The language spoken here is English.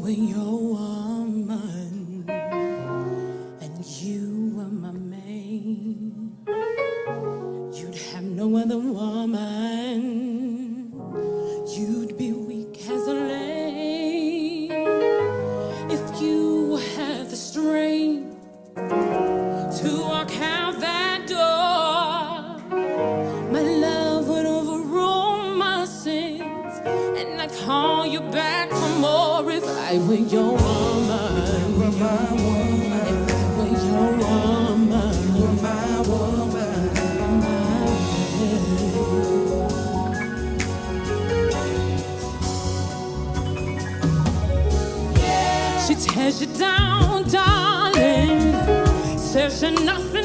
were your woman, and you were my man, you'd have no other woman. You'd be weak as a lamb if you had the strength to walk out that door. My love would overrule my sins, and I'd call you back for more if I were your woman. You were my woman. If I were your woman. You were my woman. She tears you down, darling. Says you're nothing